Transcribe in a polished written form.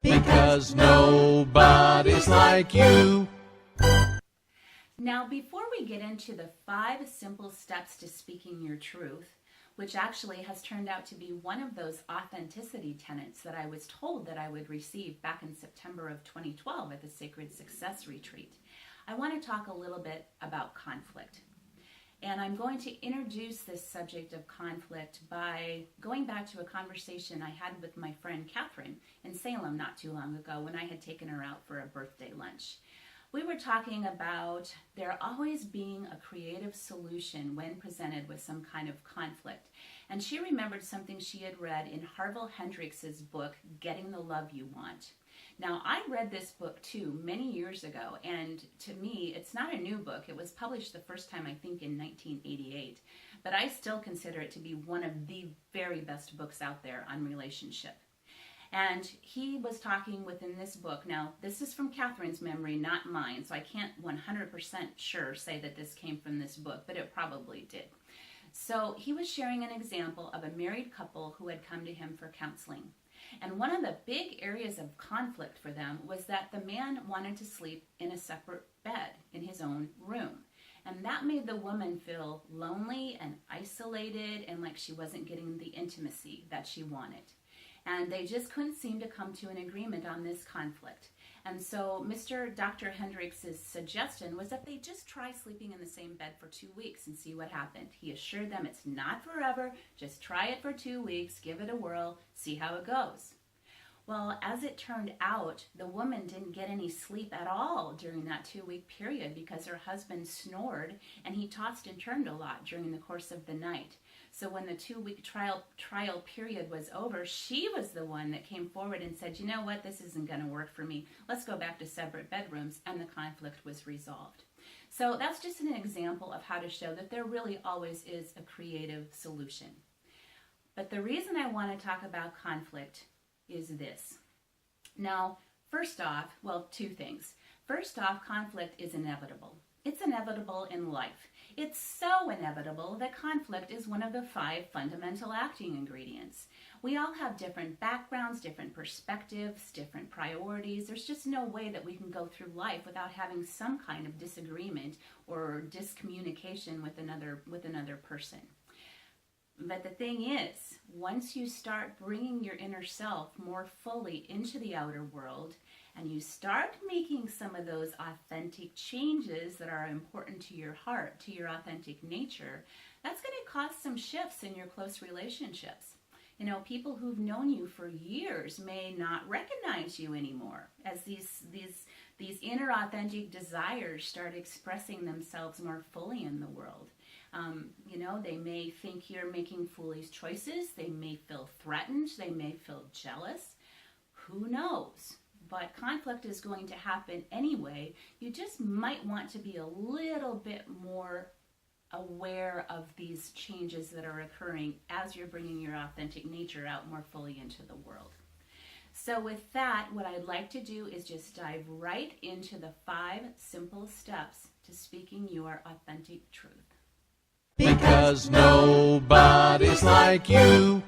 Because nobody's like you. Now, before we get into the 5 simple steps to speaking your truth, which actually has turned out to be one of those authenticity tenets that I was told that I would receive back in September of 2012 at the Sacred Success Retreat, I want to talk a little bit about conflict. And I'm going to introduce this subject of conflict by going back to a conversation I had with my friend Catherine in Salem not too long ago when I had taken her out for a birthday lunch. We were talking about there always being a creative solution when presented with some kind of conflict. And she remembered something she had read in Harville Hendrix's book, Getting the Love You Want. Now, I read this book too many years ago, and to me, it's not a new book. It was published the first time, I think, in 1988. But I still consider it to be one of the very best books out there on relationship. And he was talking within this book. Now, this is from Catherine's memory, not mine, so I can't 100% sure say that this came from this book, but it probably did. So he was sharing an example of a married couple who had come to him for counseling. And one of the big areas of conflict for them was that the man wanted to sleep in a separate bed in his own room. And that made the woman feel lonely and isolated and like she wasn't getting the intimacy that she wanted. And they just couldn't seem to come to an agreement on this conflict. And so Dr. Hendrix's suggestion was that they just try sleeping in the same bed for 2 weeks and see what happened. He assured them it's not forever, just try it for 2 weeks, give it a whirl, see how it goes. Well, as it turned out, the woman didn't get any sleep at all during that 2-week period because her husband snored and he tossed and turned a lot during the course of the night. So when the 2-week trial period was over, she was the one that came forward and said, you know what, this isn't going to work for me. Let's go back to separate bedrooms, and the conflict was resolved. So that's just an example of how to show that there really always is a creative solution. But the reason I want to talk about conflict is this. Now, first off, well, 2 things. First off, conflict is inevitable. It's inevitable in life. It's so inevitable that conflict is one of the 5 fundamental acting ingredients. We all have different backgrounds, different perspectives, different priorities. There's just no way that we can go through life without having some kind of disagreement or discommunication with another person. But the thing is, once you start bringing your inner self more fully into the outer world, and you start making some of those authentic changes that are important to your heart, to your authentic nature, that's going to cause some shifts in your close relationships. You know, people who've known you for years may not recognize you anymore as these inner authentic desires start expressing themselves more fully in the world. They may think you're making foolish choices. They may feel threatened. They may feel jealous. Who knows? But conflict is going to happen anyway. You just might want to be a little bit more aware of these changes that are occurring as you're bringing your authentic nature out more fully into the world. So with that, what I'd like to do is just dive right into the 5 simple steps to speaking your authentic truth. Because nobody's like you.